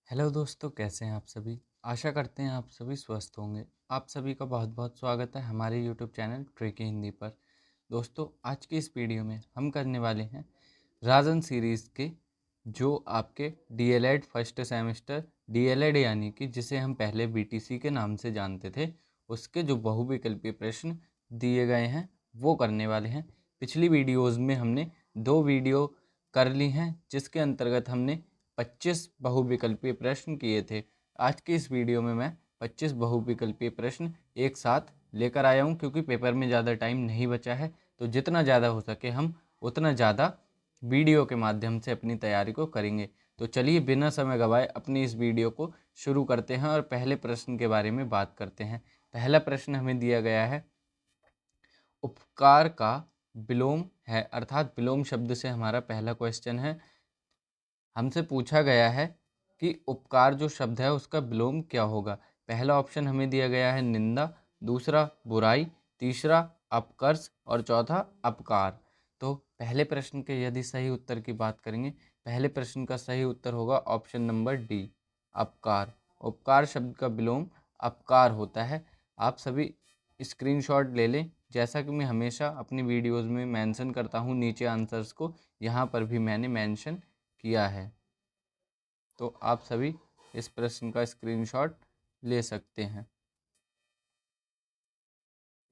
Hello दोस्तों, कैसे हैं आप सभी। आशा करते हैं आप सभी स्वस्थ होंगे। आप सभी का बहुत बहुत स्वागत है हमारे यूट्यूब चैनल ट्रिकी हिंदी पर। दोस्तों, आज की इस वीडियो में हम करने वाले हैं राजन सीरीज़ के जो आपके डीएलएड फर्स्ट सेमेस्टर डीएलएड यानी कि जिसे हम पहले बीटीसी के नाम से जानते थे, उसके जो बहुविकल्पीय प्रश्न दिए गए हैं वो करने वाले हैं। पिछली वीडियोज़ में हमने 2 वीडियो कर ली हैं जिसके अंतर्गत हमने 25 बहुविकल्पीय प्रश्न किए थे। आज की इस वीडियो में मैं 25 बहुविकल्पीय प्रश्न एक साथ लेकर आया हूँ, क्योंकि पेपर में ज़्यादा टाइम नहीं बचा है। तो जितना ज़्यादा हो सके हम उतना ज़्यादा वीडियो के माध्यम से अपनी तैयारी को करेंगे। तो चलिए बिना समय गवाए अपनी इस वीडियो को शुरू करते हैं और पहले प्रश्न के बारे में बात करते हैं। पहला प्रश्न हमें दिया गया है, उपकार का विलोम है, अर्थात विलोम शब्द से हमारा पहला क्वेश्चन है। हमसे पूछा गया है कि उपकार जो शब्द है उसका विलोम क्या होगा। पहला ऑप्शन हमें दिया गया है निंदा, दूसरा बुराई, तीसरा अपकर्ष और चौथा अपकार। तो पहले प्रश्न के यदि सही उत्तर की बात करेंगे, पहले प्रश्न का सही उत्तर होगा ऑप्शन नंबर डी, अपकार। उपकार शब्द का विलोम अपकार होता है। आप सभी स्क्रीनशॉट ले लें, जैसा कि मैं हमेशा अपनी वीडियोज़ में मेंशन करता हूँ नीचे आंसर्स को, यहाँ पर भी मैंने मेंशन किया है। तो आप सभी इस प्रश्न का स्क्रीनशॉट ले सकते हैं।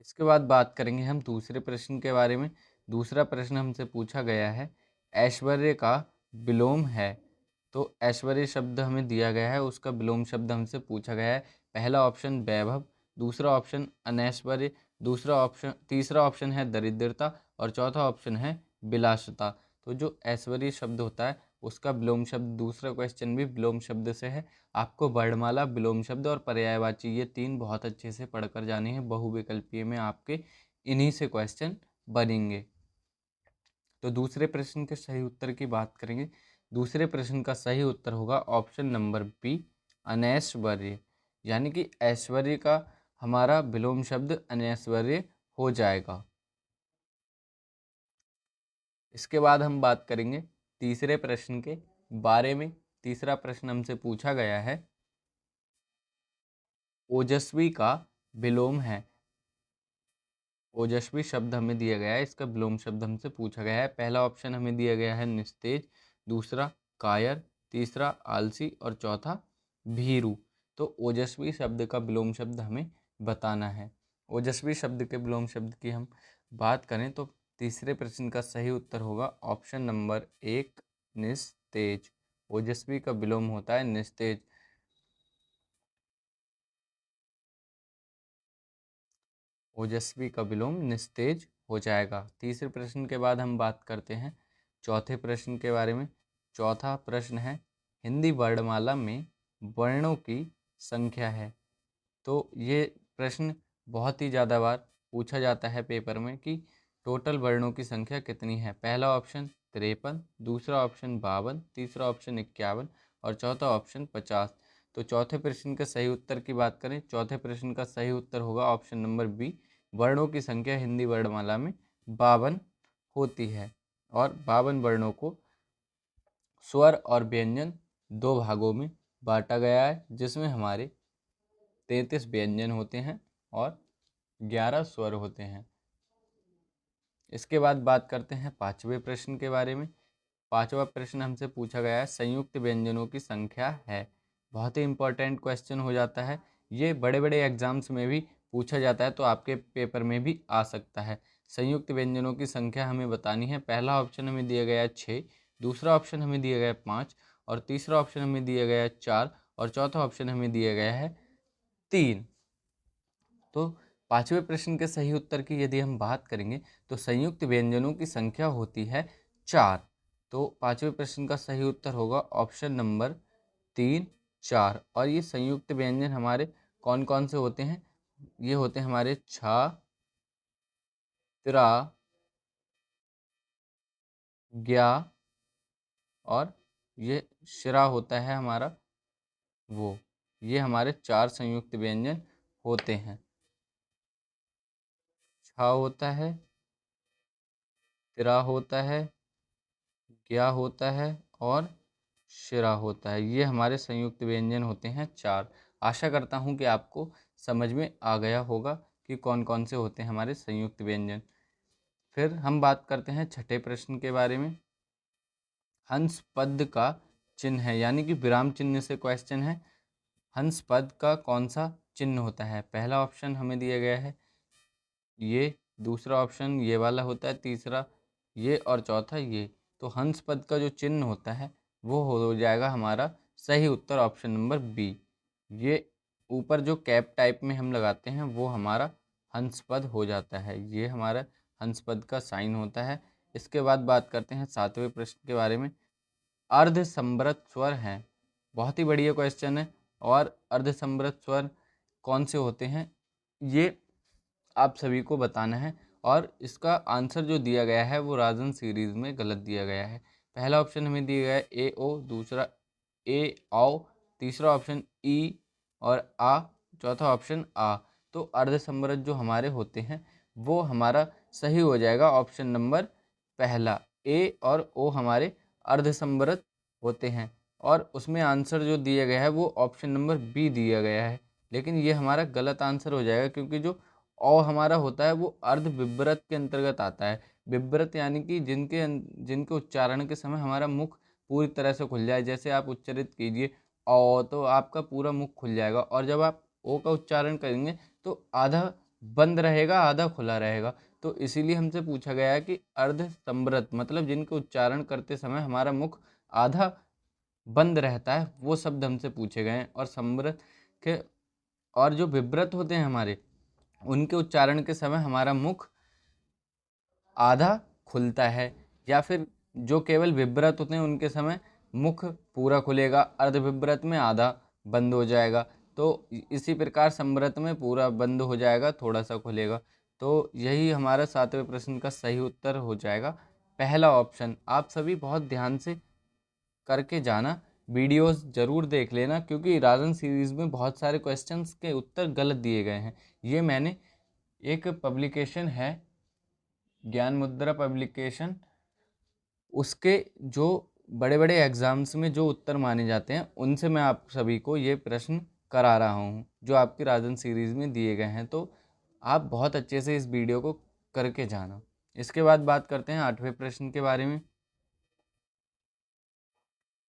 इसके बाद बात करेंगे हम दूसरे प्रश्न के बारे में। दूसरा प्रश्न हमसे पूछा गया है, ऐश्वर्य का विलोम है। तो ऐश्वर्य शब्द हमें दिया गया है, उसका विलोम शब्द हमसे पूछा गया है। पहला ऑप्शन वैभव, दूसरा ऑप्शन अनैश्वर्य, तीसरा ऑप्शन है दरिद्रता और चौथा ऑप्शन है विलासिता। तो जो ऐश्वर्य शब्द होता है उसका विलोम शब्द, दूसरा क्वेश्चन भी विलोम शब्द से है। आपको वर्णमाला, विलोम शब्द और पर्यायवाची ये 3 बहुत अच्छे से पढ़कर जाने हैं। बहुविकल्पीय में आपके इन्हीं से क्वेश्चन बनेंगे। तो दूसरे प्रश्न के सही उत्तर की बात करेंगे। दूसरे प्रश्न का सही उत्तर होगा ऑप्शन नंबर बी, अनैश्वर्य। यानी कि ऐश्वर्य का हमारा विलोम शब्द अनैश्वर्य हो जाएगा। इसके बाद हम बात करेंगे तीसरे प्रश्न के बारे में। तीसरा प्रश्न हमसे पूछा गया है, ओजस्वी का विलोम है। ओजस्वी शब्द हमें दिया गया है, इसका विलोम शब्द हमसे पूछा गया है। पहला ऑप्शन हमें दिया गया है निस्तेज, दूसरा कायर, तीसरा आलसी और चौथा भीरू। तो ओजस्वी शब्द का विलोम शब्द हमें बताना है। ओजस्वी शब्द के विलोम शब्द की हम बात करें तो तीसरे प्रश्न का सही उत्तर होगा ऑप्शन नंबर 1, निस्तेज। ओजस्वी का विलोम होता है निस्तेज। ओजस्वी का विलोम निस्तेज हो जाएगा। तीसरे प्रश्न के बाद हम बात करते हैं चौथे प्रश्न के बारे में। चौथा प्रश्न है, हिंदी वर्णमाला में वर्णों की संख्या है। तो ये प्रश्न बहुत ही ज़्यादा बार पूछा जाता है पेपर में कि टोटल वर्णों की संख्या कितनी है। पहला ऑप्शन 53, दूसरा ऑप्शन 52, तीसरा ऑप्शन 51 और चौथा ऑप्शन 50। तो चौथे प्रश्न के सही उत्तर की बात करें, चौथे प्रश्न का सही उत्तर होगा ऑप्शन नंबर बी, वर्णों की संख्या हिंदी वर्णमाला में 52 होती है। और 52 वर्णों को स्वर और व्यंजन 2 भागों में बांटा गया है, जिसमें हमारे 33 व्यंजन होते हैं और 11 स्वर होते हैं। इसके बाद बात करते हैं पांचवें प्रश्न के बारे में। पांचवा प्रश्न हमसे पूछा गया है, संयुक्त व्यंजनों की संख्या है। बहुत ही इंपॉर्टेंट क्वेश्चन हो जाता है। ये बड़े बड़े एग्जाम्स में भी पूछा जाता है, तो आपके पेपर में भी आ सकता है। संयुक्त व्यंजनों की संख्या हमें बतानी है। पहला ऑप्शन हमें दिया गया है 6, दूसरा ऑप्शन हमें दिया गया है 5 और तीसरा ऑप्शन हमें दिया गया है 4 और चौथा ऑप्शन हमें दिया गया है 3। तो पांचवें प्रश्न के सही उत्तर की यदि हम बात करेंगे तो संयुक्त व्यंजनों की संख्या होती है 4। तो पांचवें प्रश्न का सही उत्तर होगा ऑप्शन नंबर 3, 4। और ये संयुक्त व्यंजन हमारे कौन कौन से होते हैं? ये होते हैं हमारे छा, त्रा, ज्ञा और ये शिरा होता है हमारा वो। ये हमारे 4 संयुक्त व्यंजन होते हैं। छा होता है, त्रा होता है, ज्ञा होता है और शिरा होता है। ये हमारे संयुक्त व्यंजन होते हैं 4। आशा करता हूँ कि आपको समझ में आ गया होगा कि कौन कौन से होते हैं हमारे संयुक्त व्यंजन। फिर हम बात करते हैं छठे प्रश्न के बारे में। हंस पद का चिन्ह है, यानी कि विराम चिन्ह से क्वेश्चन है। हंस पद का कौन सा चिन्ह होता है? पहला ऑप्शन हमें दिया गया है ये, दूसरा ऑप्शन ये वाला होता है, तीसरा ये और चौथा ये। तो हंस पद का जो चिन्ह होता है वो हो जाएगा हमारा सही उत्तर ऑप्शन नंबर बी। ये ऊपर जो कैप टाइप में हम लगाते हैं वो हमारा हंस पद हो जाता है। ये हमारा हंस पद का साइन होता है। इसके बाद बात करते हैं 7वें प्रश्न के बारे में। अर्धसंवृत स्वर हैं, बहुत ही बढ़िया क्वेश्चन है। और अर्धसंवृत स्वर कौन से होते हैं ये आप सभी को बताना है। और इसका आंसर जो दिया गया है वो राजन सीरीज में गलत दिया गया है। पहला ऑप्शन हमें दिया गया है ए ओ, दूसरा ए आओ, तीसरा ऑप्शन ई और आ, चौथा ऑप्शन आ। तो अर्धसंवृत जो हमारे होते हैं वो हमारा सही हो जाएगा ऑप्शन नंबर पहला। ए और ओ हमारे अर्धसंवृत होते हैं और उसमें आंसर जो दिया गया है वो ऑप्शन नंबर बी दिया गया है। लेकिन ये हमारा गलत आंसर हो जाएगा क्योंकि जो औ हमारा होता है वो अर्ध विव्रत के अंतर्गत आता है। विव्रत यानी कि जिनके उच्चारण के समय हमारा मुख पूरी तरह से खुल जाए। जैसे आप उच्चारित कीजिए औ, तो आपका पूरा मुख खुल जाएगा। और जब आप ओ का उच्चारण करेंगे तो आधा बंद रहेगा, आधा खुला रहेगा। तो इसीलिए हमसे पूछा गया है कि अर्ध संवृत मतलब जिनके उच्चारण करते समय हमारा मुख आधा बंद रहता है, वो शब्द हमसे पूछे गए हैं। और संवृत के और जो विव्रत होते हैं हमारे, उनके उच्चारण के समय हमारा मुख आधा खुलता है। या फिर जो केवल विव्रत होते हैं उनके समय मुख पूरा खुलेगा, अर्धविव्रत में आधा बंद हो जाएगा। तो इसी प्रकार संवृत में पूरा बंद हो जाएगा, थोड़ा सा खुलेगा। तो यही हमारा 7वें प्रश्न का सही उत्तर हो जाएगा पहला ऑप्शन। आप सभी बहुत ध्यान से करके जाना, वीडियोस ज़रूर देख लेना, क्योंकि राजन सीरीज़ में बहुत सारे क्वेश्चंस के उत्तर गलत दिए गए हैं। ये मैंने एक पब्लिकेशन है ज्ञान मुद्रा पब्लिकेशन, उसके जो बड़े बड़े एग्ज़ाम्स में जो उत्तर माने जाते हैं उनसे मैं आप सभी को ये प्रश्न करा रहा हूँ जो आपकी राजन सीरीज़ में दिए गए हैं। तो आप बहुत अच्छे से इस वीडियो को करके जाना। इसके बाद बात करते हैं 8वें प्रश्न के बारे में।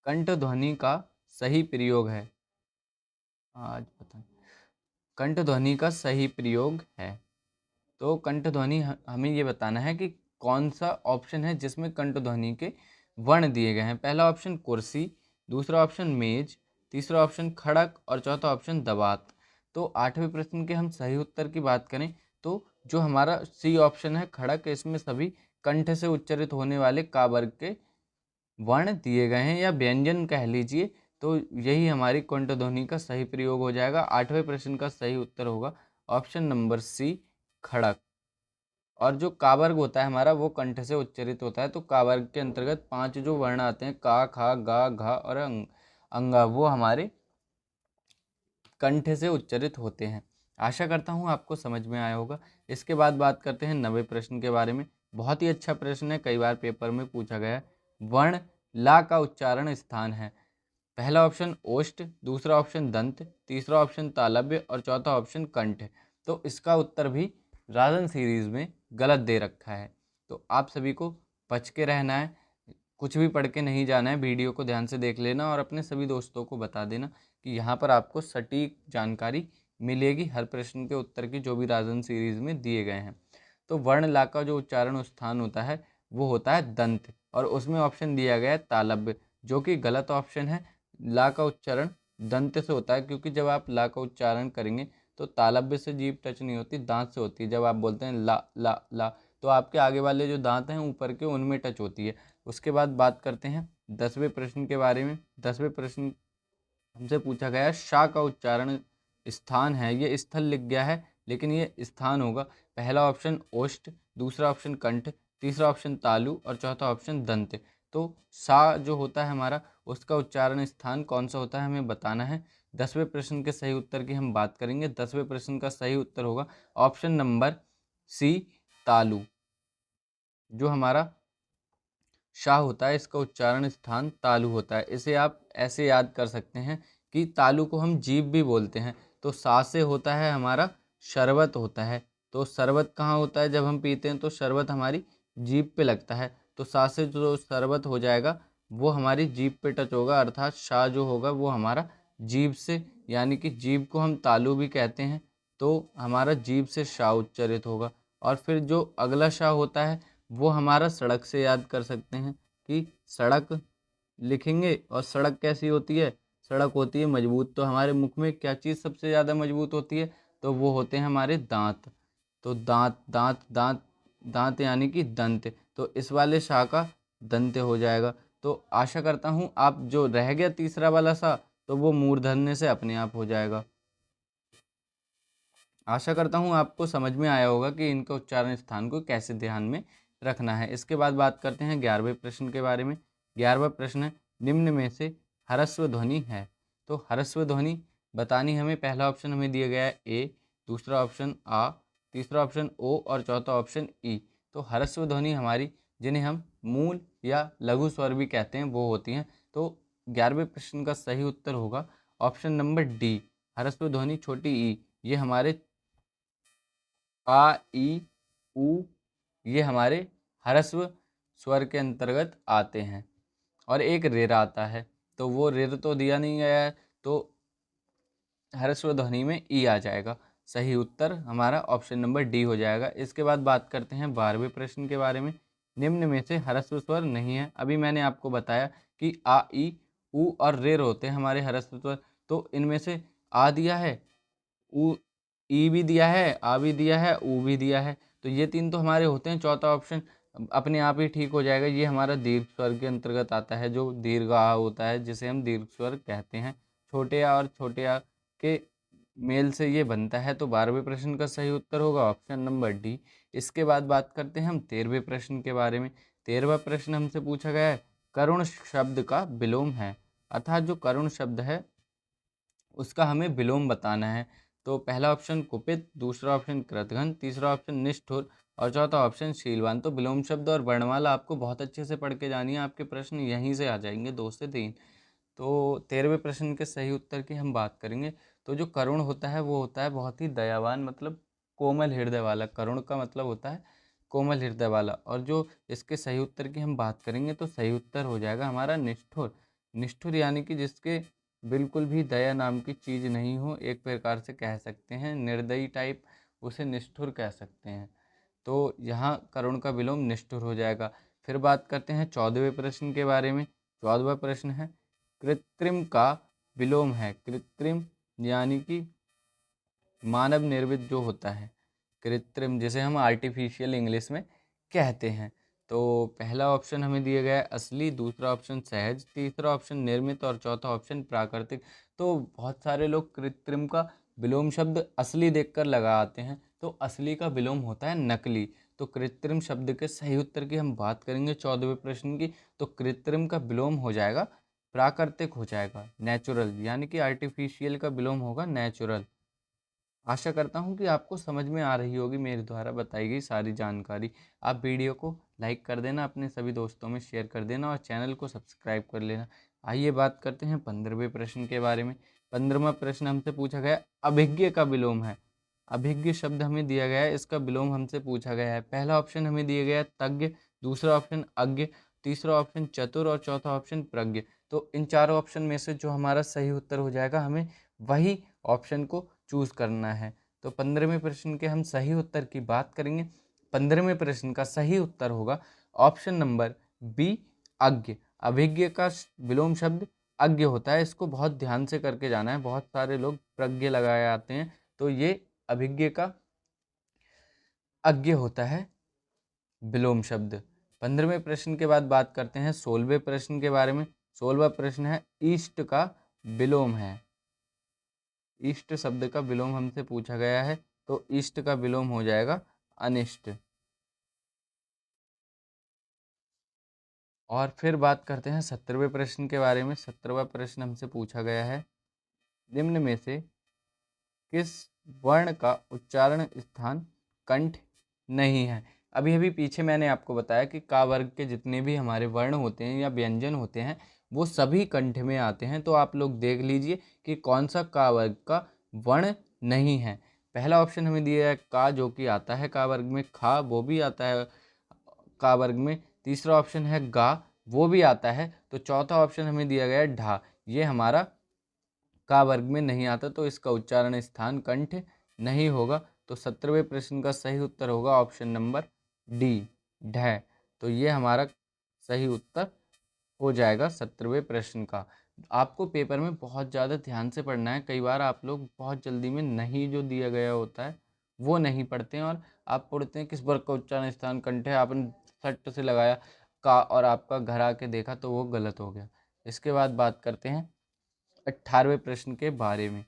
कंठ ध्वनि का सही प्रयोग है, आज पता नहीं, कंठ ध्वनि का सही प्रयोग है। तो कंठ ध्वनि हमें ये बताना है कि कौन सा ऑप्शन है जिसमें कंठ ध्वनि के वर्ण दिए गए हैं। पहला ऑप्शन कुर्सी, दूसरा ऑप्शन मेज, तीसरा ऑप्शन खड़क और चौथा ऑप्शन दबात। तो 8वें प्रश्न के हम सही उत्तर की बात करें तो जो हमारा सी ऑप्शन है खड़क, इसमें सभी कंठ से उच्चारित होने वाले का वर्ग के वर्ण दिए गए हैं या व्यंजन कह लीजिए। तो यही हमारी कंठ ध्वनि का सही प्रयोग हो जाएगा। 8वें प्रश्न का सही उत्तर होगा ऑप्शन नंबर सी, खड़क। और जो कावर्ग होता है हमारा वो कंठ से उच्चारित होता है। तो कावर्ग के अंतर्गत 5 जो वर्ण आते हैं का, खा, गा, घा और अंगा, वो हमारे कंठ से उच्चारित होते हैं। आशा करता हूँ आपको समझ में आया होगा। इसके बाद बात करते हैं 9वें प्रश्न के बारे में। बहुत ही अच्छा प्रश्न है, कई बार पेपर में पूछा गया है। वर्ण ला का उच्चारण स्थान है। पहला ऑप्शन ओष्ठ, दूसरा ऑप्शन दंत, तीसरा ऑप्शन तालव्य और चौथा ऑप्शन कंठ। तो इसका उत्तर भी राजन सीरीज में गलत दे रखा है। तो आप सभी को बच के रहना है, कुछ भी पढ़ के नहीं जाना है, वीडियो को ध्यान से देख लेना और अपने सभी दोस्तों को बता देना कि यहाँ पर आपको सटीक जानकारी मिलेगी हर प्रश्न के उत्तर की जो भी राजन सीरीज में दिए गए हैं। तो वर्ण ला का जो उच्चारण स्थान होता है वो होता है दंत, और उसमें ऑप्शन दिया गया है तालव्य, जो कि गलत ऑप्शन है। ला का उच्चारण दंत से होता है, क्योंकि जब आप ला का उच्चारण करेंगे तो तालव्य से जीभ टच नहीं होती, दांत से होती है। जब आप बोलते हैं ला ला ला, तो आपके आगे वाले जो दांत हैं ऊपर के, उनमें टच होती है। उसके बाद बात करते हैं 10वें प्रश्न के बारे में। 10वें प्रश्न हमसे पूछा गया शा का उच्चारण स्थान है, ये स्थल लिख गया है लेकिन ये स्थान होगा। पहला ऑप्शन ओष्ठ, दूसरा ऑप्शन कंठ, तीसरा ऑप्शन तालु और चौथा ऑप्शन दंत। तो सा जो होता है हमारा, उसका उच्चारण स्थान कौन सा होता है हमें बताना है। 10वें प्रश्न के सही उत्तर की हम बात करेंगे। 10वें प्रश्न का सही उत्तर होगा ऑप्शन नंबर सी, तालु। जो हमारा शाह होता है, इसका उच्चारण स्थान तालु होता है। इसे आप ऐसे याद कर सकते हैं कि तालु को हम जीभ भी बोलते हैं। तो सा से होता है हमारा शरबत होता है। तो शरबत कहाँ होता है? जब हम पीते हैं तो शरबत हमारी जीभ पे लगता है। तो सा से जो शरबत हो जाएगा वो हमारी जीभ पे टच होगा, अर्थात शाह जो होगा वो हमारा जीभ से, यानी कि जीभ को हम तालु भी कहते हैं, तो हमारा जीभ से शाह उच्चारित होगा। और फिर जो अगला शाह होता है वो हमारा सड़क से याद कर सकते हैं कि सड़क लिखेंगे। और सड़क कैसी होती है? सड़क होती है मजबूत। तो हमारे मुख में क्या चीज़ सबसे ज़्यादा मजबूत होती है? तो वो होते हैं हमारे दांत। तो दांत दांत दांत दांत यानी कि दंत। तो इस वाले शाह का दंत हो जाएगा। तो आशा करता हूँ आप जो रह गया तीसरा वाला सा, तो वो मूर्धन्य से अपने आप हो जाएगा। आशा करता हूँ आपको समझ में आया होगा कि इनका उच्चारण स्थान को कैसे ध्यान में रखना है। इसके बाद बात करते हैं 11वें प्रश्न के बारे में। 11वां प्रश्न है, निम्न में से ह्रस्व ध्वनि है। तो ह्रस्व ध्वनि बतानी हमें, पहला ऑप्शन हमें दिया गया है ए, दूसरा ऑप्शन आ, तीसरा ऑप्शन ओ और चौथा ऑप्शन ई। तो ह्रस्व ध्वनि हमारी, जिन्हें हम मूल या लघु स्वर भी कहते हैं, वो होती हैं। तो 11वें प्रश्न का सही उत्तर होगा ऑप्शन नंबर डी, ह्रस्व ध्वनि छोटी ई। ये हमारे आ, ई, उ, ये हमारे ह्रस्व स्वर के अंतर्गत आते हैं। और एक रेर आता है, तो वो रेर तो दिया नहीं गया है, तो ह्रस्व ध्वनि में ई आ जाएगा। सही उत्तर हमारा ऑप्शन नंबर डी हो जाएगा। इसके बाद बात करते हैं 12वें प्रश्न के बारे में। निम्न में से ह्रस्व स्वर नहीं है। अभी मैंने आपको बताया कि आ, ई, उ और रेर होते हैं हमारे ह्रस्व स्वर। तो इनमें से आ दिया है, उ ई भी दिया है, आ भी दिया है, ऊ भी दिया है। तो ये तीन तो हमारे होते हैं। चौथा ऑप्शन अपने आप ही ठीक हो जाएगा। ये हमारा दीर्घ स्वर के अंतर्गत आता है, जो दीर्घ आ होता है, जिसे हम दीर्घ स्वर कहते हैं। छोटे आ और छोटे आ के मेल से ये बनता है। तो 12वें प्रश्न का सही उत्तर होगा ऑप्शन नंबर डी। इसके बाद बात करते हैं हम 13वें प्रश्न के बारे में। 13वां प्रश्न हमसे पूछा गया है, करुण शब्द का विलोम है। अर्थात जो करुण शब्द है उसका हमें विलोम बताना है। तो पहला ऑप्शन कुपित, दूसरा ऑप्शन कृतघ्न, तीसरा ऑप्शन निष्ठुर और चौथा ऑप्शन शीलवान। तो विलोम शब्द और वर्णमाला आपको बहुत अच्छे से पढ़ के जानी है, आपके प्रश्न यहीं से आ जाएंगे 2 से 3। तो 13वें प्रश्न के सही उत्तर की हम बात करेंगे। तो जो करुण होता है वो होता है बहुत ही दयावान, मतलब कोमल हृदय वाला। करुण का मतलब होता है कोमल हृदय वाला। और जो इसके सही उत्तर की हम बात करेंगे तो सही उत्तर हो जाएगा हमारा निष्ठुर। निष्ठुर यानी कि जिसके बिल्कुल भी दया नाम की चीज़ नहीं हो, एक प्रकार से कह सकते हैं निर्दयी टाइप, उसे निष्ठुर कह सकते हैं। तो यहाँ करुण का विलोम निष्ठुर हो जाएगा। फिर बात करते हैं 14वें प्रश्न के बारे में। 14वां प्रश्न है, कृत्रिम का विलोम है। कृत्रिम यानी कि मानव निर्मित जो होता है, कृत्रिम जिसे हम आर्टिफिशियल इंग्लिश में कहते हैं। तो पहला ऑप्शन हमें दिया गया है असली, दूसरा ऑप्शन सहज, तीसरा ऑप्शन निर्मित और चौथा ऑप्शन प्राकृतिक। तो बहुत सारे लोग कृत्रिम का विलोम शब्द असली देखकर लगा आते हैं, तो असली का विलोम होता है नकली। तो कृत्रिम शब्द के सही उत्तर की हम बात करेंगे 14वें प्रश्न की। तो कृत्रिम का विलोम हो जाएगा प्राकृतिक, हो जाएगा नेचुरल, यानी कि आर्टिफिशियल का विलोम होगा नेचुरल। आशा करता हूँ कि आपको समझ में आ रही होगी मेरे द्वारा बताई गई सारी जानकारी। आप वीडियो को लाइक कर देना, अपने सभी दोस्तों में शेयर कर देना और चैनल को सब्सक्राइब कर लेना। आइए बात करते हैं 15वें प्रश्न के बारे में। 15वां प्रश्न हमसे पूछा गया अभिज्ञ का विलोम है। अभिज्ञ शब्द हमें दिया गया है, इसका विलोम हमसे पूछा गया है। पहला ऑप्शन हमें दिया गया है तज्ञ, दूसरा ऑप्शन अज्ञ, तीसरा ऑप्शन चतुर और चौथा ऑप्शन प्रज्ञ। तो इन चारों ऑप्शन में से जो हमारा सही उत्तर हो जाएगा, हमें वही ऑप्शन को चूज करना है। तो 15वें प्रश्न के हम सही उत्तर की बात करेंगे। 15वें प्रश्न का सही उत्तर होगा ऑप्शन नंबर बी, अज्ञ। अभिज्ञ का विलोम शब्द अज्ञ होता है। इसको बहुत ध्यान से करके जाना है, बहुत सारे लोग प्रज्ञ लगाए आते हैं, तो ये अभिज्ञ का अज्ञ होता है विलोम शब्द। 15वें प्रश्न के बाद बात करते हैं 16वें प्रश्न के बारे में। 16वां प्रश्न है ईस्ट का विलोम है। इष्ट शब्द का विलोम हमसे पूछा गया है, तो इष्ट का विलोम हो जाएगा अनिष्ट। और फिर बात करते हैं 17वें प्रश्न के बारे में। 17वां प्रश्न हमसे पूछा गया है, निम्न में से किस वर्ण का उच्चारण स्थान कंठ नहीं है। अभी अभी पीछे मैंने आपको बताया कि का वर्ग के जितने भी हमारे वर्ण होते हैं या व्यंजन होते हैं वो सभी कंठ में आते हैं। तो आप लोग देख लीजिए कि कौन सा का वर्ग का वर्ण नहीं है। पहला ऑप्शन हमें दिया है का, जो कि आता है का वर्ग में। खा, वो भी आता है का वर्ग में। तीसरा ऑप्शन है गा, वो भी आता है। तो चौथा ऑप्शन हमें दिया गया है ढा, ये हमारा का वर्ग में नहीं आता, तो इसका उच्चारण स्थान कंठ नहीं होगा। तो 17वें प्रश्न का सही उत्तर होगा ऑप्शन नंबर डी, ढ। तो ये हमारा सही उत्तर हो जाएगा 17वें प्रश्न का। आपको पेपर में बहुत ज़्यादा ध्यान से पढ़ना है। कई बार आप लोग बहुत जल्दी में नहीं जो दिया गया होता है वो नहीं पढ़ते हैं, और आप पढ़ते हैं किस वर्ग का उच्चारण स्थान कंठ है, आपने सट से लगाया का और आपका घर आके देखा तो वो गलत हो गया। इसके बाद बात करते हैं 18वें प्रश्न के बारे में।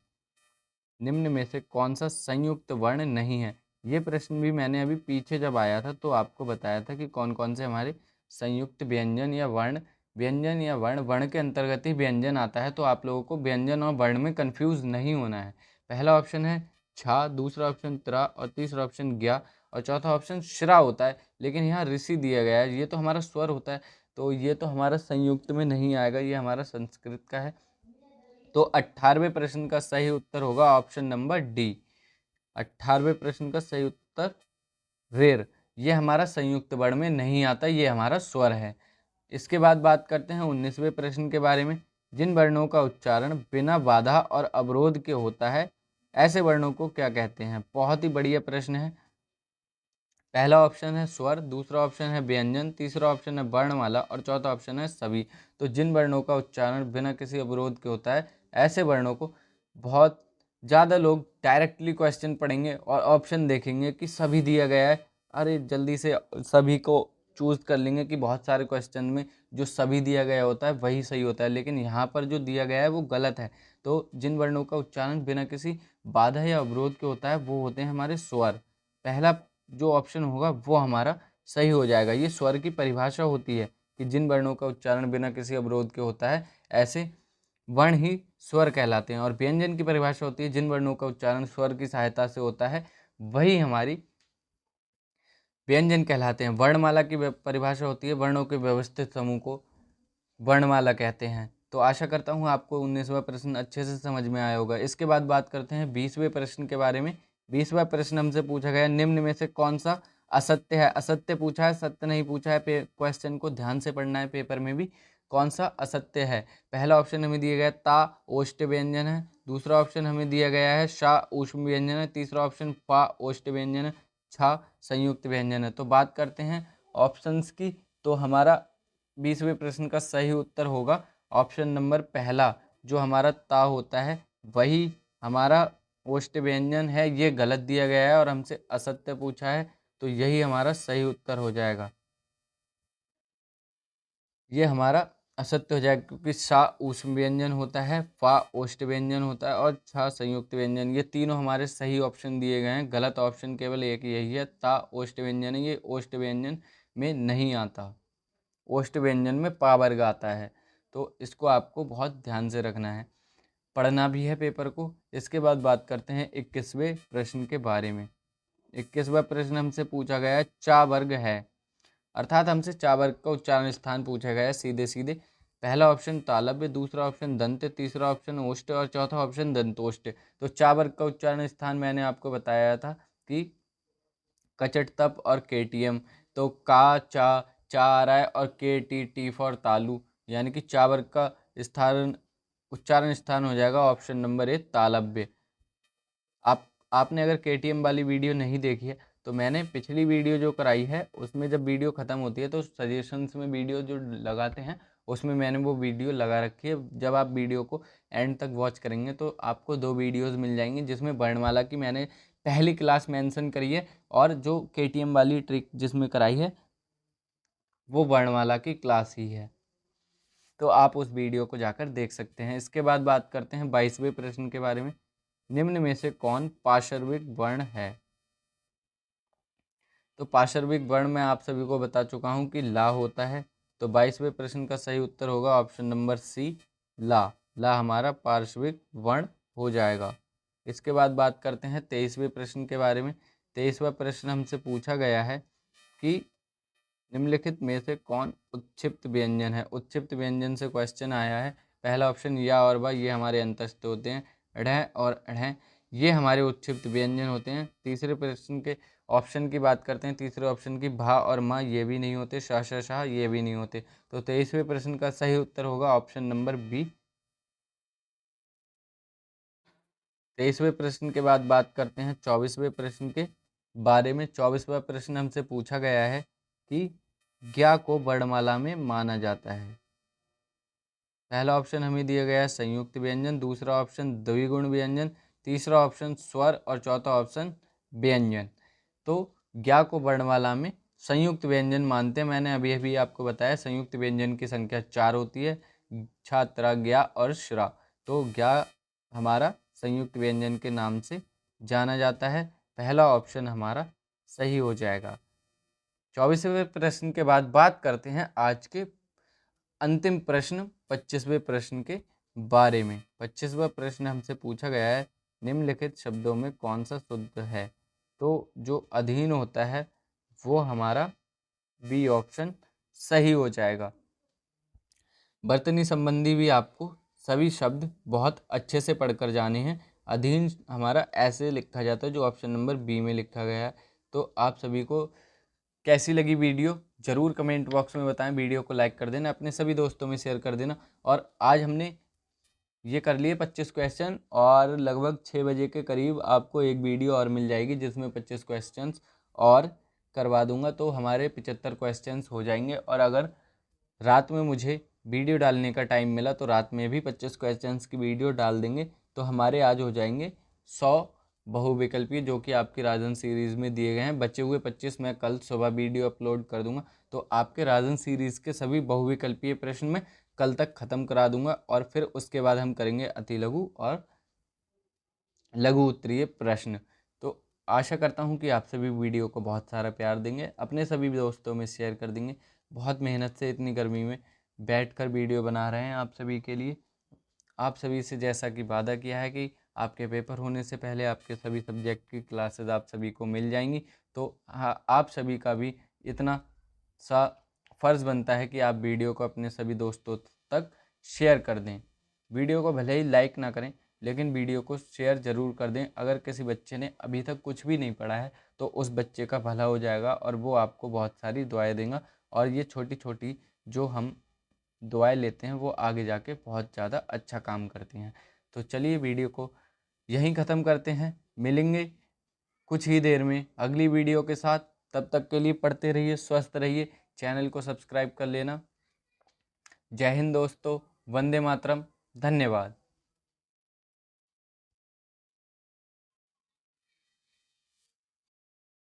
निम्न में से कौन सा संयुक्त वर्ण नहीं है? ये प्रश्न भी मैंने अभी पीछे जब आया था तो आपको बताया था कि कौन कौन से हमारे संयुक्त व्यंजन या वर्ण, व्यंजन या वर्ण, वर्ण के अंतर्गत ही व्यंजन आता है। तो आप लोगों को व्यंजन और वर्ण में कंफ्यूज नहीं होना है। पहला ऑप्शन है छा, दूसरा ऑप्शन त्रा, और तीसरा ऑप्शन ज्ञा, और चौथा ऑप्शन श्रा होता है। लेकिन यहाँ ऋषि दिया गया है, ये तो हमारा स्वर होता है, तो ये तो हमारा संयुक्त में नहीं आएगा, ये हमारा संस्कृत का है। तो 18वें प्रश्न का सही उत्तर होगा ऑप्शन नंबर डी। 18वें प्रश्न का सही उत्तर रेर, ये हमारा संयुक्त वर्ण में नहीं आता, ये हमारा स्वर है। इसके बाद बात करते हैं 19वें प्रश्न के बारे में। जिन वर्णों का उच्चारण बिना बाधा और अवरोध के होता है, ऐसे वर्णों को क्या कहते हैं? बहुत ही बढ़िया प्रश्न है। पहला ऑप्शन है स्वर, दूसरा ऑप्शन है व्यंजन, तीसरा ऑप्शन है वर्णमाला, और चौथा ऑप्शन है सभी। तो जिन वर्णों का उच्चारण बिना किसी अवरोध के होता है, ऐसे वर्णों को, बहुत ज़्यादा लोग डायरेक्टली क्वेश्चन पढ़ेंगे और ऑप्शन देखेंगे कि सभी दिया गया है, अरे जल्दी से सभी को चूज़ कर लेंगे कि बहुत सारे क्वेश्चन में जो सभी दिया गया होता है वही सही होता है, लेकिन यहाँ पर जो दिया गया है वो गलत है। तो जिन वर्णों का उच्चारण बिना किसी बाधा या अवरोध के होता है वो होते हैं हमारे स्वर। पहला जो ऑप्शन होगा वो हमारा सही हो जाएगा। ये स्वर की परिभाषा होती है कि जिन वर्णों का उच्चारण बिना किसी अवरोध के होता है, ऐसे वर्ण ही स्वर कहलाते हैं। और व्यंजन की परिभाषा होती है जिन वर्णों का उच्चारण स्वर की सहायता से होता है वही हमारी व्यंजन कहलाते हैं। वर्णमाला की परिभाषा होती है वर्णों के व्यवस्थित समूह को वर्णमाला कहते हैं। तो आशा करता हूँ आपको 19वां प्रश्न अच्छे से समझ में आया होगा। इसके बाद बात करते हैं 20वें प्रश्न के बारे में। 20वां प्रश्न हमसे पूछा गया निम्न में से कौन सा असत्य है? असत्य पूछा है, सत्य नहीं पूछा है। क्वेश्चन को ध्यान से पढ़ना है पेपर में भी। कौन सा असत्य है? पहला ऑप्शन हमें दिया गया ता ओष्ठ व्यंजन है, दूसरा ऑप्शन हमें दिया गया है शा ऊष्म व्यंजन है, तीसरा ऑप्शन पा ओष्ठ व्यंजन है, छा संयुक्त व्यंजन है। तो बात करते हैं ऑप्शंस की। तो हमारा 20वें प्रश्न का सही उत्तर होगा ऑप्शन नंबर पहला, जो हमारा ता होता है वही हमारा ओष्ठ व्यंजन है। ये गलत दिया गया है और हमसे असत्य पूछा है, तो यही हमारा सही उत्तर हो जाएगा। ये हमारा असत्य हो जाएगा क्योंकि सा ऊष्म व्यंजन होता है, फा ओष्ठ व्यंजन होता है, और छा संयुक्त व्यंजन। ये तीनों हमारे सही ऑप्शन दिए गए हैं। गलत ऑप्शन केवल एक यही है, ता ओष्ठ व्यंजन है, ये ओष्ठ व्यंजन में नहीं आता। ओष्ठ व्यंजन में पा वर्ग आता है। तो इसको आपको बहुत ध्यान से रखना है, पढ़ना भी है पेपर को। इसके बाद बात करते हैं 21वें प्रश्न के बारे में। 21वां प्रश्न हमसे पूछा गया है चा वर्ग है, अर्थात हमसे चा वर्ग का उच्चारण स्थान पूछा गया है सीधे सीधे। पहला ऑप्शन तालव्य, दूसरा ऑप्शन दंत, तीसरा ऑप्शन ओष्ठ, और चौथा ऑप्शन दंतोष्ठ। तो चा वर्ग का उच्चारण स्थान मैंने आपको बताया था कि कचट तप और केटीएम। तो का चा चा आ रहा है, और के टी टी फॉर तालु, यानी कि चा वर्ग का स्थान उच्चारण स्थान हो जाएगा ऑप्शन नंबर ए तालव्य। आपने अगर केटीएम वाली वीडियो नहीं देखी है तो मैंने पिछली वीडियो जो कराई है उसमें जब वीडियो ख़त्म होती है तो सजेशंस में वीडियो जो लगाते हैं उसमें मैंने वो वीडियो लगा रखी है। जब आप वीडियो को एंड तक वॉच करेंगे तो आपको 2 वीडियोस मिल जाएंगी जिसमें वर्णमाला की मैंने पहली क्लास मेंशन करी है, और जो केटीएम वाली ट्रिक जिसमें कराई है वो वर्णमाला की क्लास ही है। तो आप उस वीडियो को जाकर देख सकते हैं। इसके बाद बात करते हैं 22वें प्रश्न के बारे में। निम्न में से कौन पार्श्विक वर्ण है? तो पार्श्विक वर्ण मैं आप सभी को बता चुका हूँ कि ला होता है। तो 22वें प्रश्न का सही उत्तर होगा ऑप्शन नंबर सी, ला। ला हमारा पार्श्विक वर्ण हो जाएगा। इसके बाद बात करते हैं 23वें प्रश्न के बारे में। 23वां प्रश्न हमसे पूछा गया है कि निम्नलिखित में से कौन उत्क्षिप्त व्यंजन है। उत्क्षिप्त व्यंजन से क्वेश्चन आया है। पहला ऑप्शन या और बा, ये हमारे अंतस्थ होते हैं। ढ़ और ढ़ ये हमारे उत्क्षिप्त व्यंजन होते हैं। तीसरे प्रश्न के ऑप्शन की बात करते हैं। तीसरे ऑप्शन की भा और मा ये भी नहीं होते। श श शाह ये भी नहीं होते। तो 23वें प्रश्न का सही उत्तर होगा ऑप्शन नंबर बी। 23वें प्रश्न के बाद बात करते हैं 24वें प्रश्न के बारे में। 24वां प्रश्न हमसे पूछा गया है कि ज्ञा को वर्णमाला में माना जाता है। पहला ऑप्शन हमें दिया गया है संयुक्त व्यंजन, दूसरा ऑप्शन द्विगुण व्यंजन, तीसरा ऑप्शन स्वर और चौथा ऑप्शन व्यंजन। तो ज्ञा को वर्णमाला में संयुक्त व्यंजन मानते हैं। मैंने अभी अभी आपको बताया संयुक्त व्यंजन की संख्या 4 होती है, छात्रा, ज्ञा और श्रा। तो ज्ञा हमारा संयुक्त व्यंजन के नाम से जाना जाता है। पहला ऑप्शन हमारा सही हो जाएगा। 24वें प्रश्न के बाद बात करते हैं आज के अंतिम प्रश्न 25वें प्रश्न के बारे में। 25वां प्रश्न हमसे पूछा गया है निम्नलिखित शब्दों में कौन सा शुद्ध है। तो जो अधीन होता है वो हमारा बी ऑप्शन सही हो जाएगा। वर्तनी संबंधी भी आपको सभी शब्द बहुत अच्छे से पढ़कर जाने हैं। अधीन हमारा ऐसे लिखा जाता है जो ऑप्शन नंबर बी में लिखा गया है। तो आप सभी को कैसी लगी वीडियो ज़रूर कमेंट बॉक्स में बताएं। वीडियो को लाइक कर देना, अपने सभी दोस्तों में शेयर कर देना। और आज हमने ये कर लिए 25 क्वेश्चन और लगभग 6 बजे के करीब आपको एक वीडियो और मिल जाएगी जिसमें 25 क्वेश्चंस और करवा दूंगा। तो हमारे 75 क्वेश्चंस हो जाएंगे। और अगर रात में मुझे वीडियो डालने का टाइम मिला तो रात में भी 25 क्वेश्चंस की वीडियो डाल देंगे। तो हमारे आज हो जाएंगे 100 बहुविकल्पीय जो कि आपकी राजन सीरीज़ में दिए गए हैं। बचे हुए 25 मैं कल सुबह वीडियो अपलोड कर दूंगा। तो आपके राजन सीरीज़ के सभी बहुविकल्पीय प्रश्न मैं कल तक ख़त्म करा दूंगा। और फिर उसके बाद हम करेंगे अति लघु और लघु उत्तरीय प्रश्न। तो आशा करता हूं कि आप सभी वीडियो को बहुत सारा प्यार देंगे, अपने सभी दोस्तों में शेयर कर देंगे। बहुत मेहनत से इतनी गर्मी में बैठकर वीडियो बना रहे हैं आप सभी के लिए। आप सभी से जैसा कि वादा किया है कि आपके पेपर होने से पहले आपके सभी सब्जेक्ट की क्लासेस आप सभी को मिल जाएंगी। तो हाँ, आप सभी का भी इतना सा फ़र्ज़ बनता है कि आप वीडियो को अपने सभी दोस्तों तक शेयर कर दें। वीडियो को भले ही लाइक ना करें लेकिन वीडियो को शेयर ज़रूर कर दें। अगर किसी बच्चे ने अभी तक कुछ भी नहीं पढ़ा है तो उस बच्चे का भला हो जाएगा और वो आपको बहुत सारी दुआएं देगा। और ये छोटी छोटी जो हम दुआएं लेते हैं वो आगे जाके बहुत ज़्यादा अच्छा काम करती हैं। तो चलिए वीडियो को यहीं ख़त्म करते हैं। मिलेंगे कुछ ही देर में अगली वीडियो के साथ। तब तक के लिए पढ़ते रहिए, स्वस्थ रहिए, चैनल को सब्सक्राइब कर लेना। जय हिंद दोस्तों, वंदे मातरम, धन्यवाद।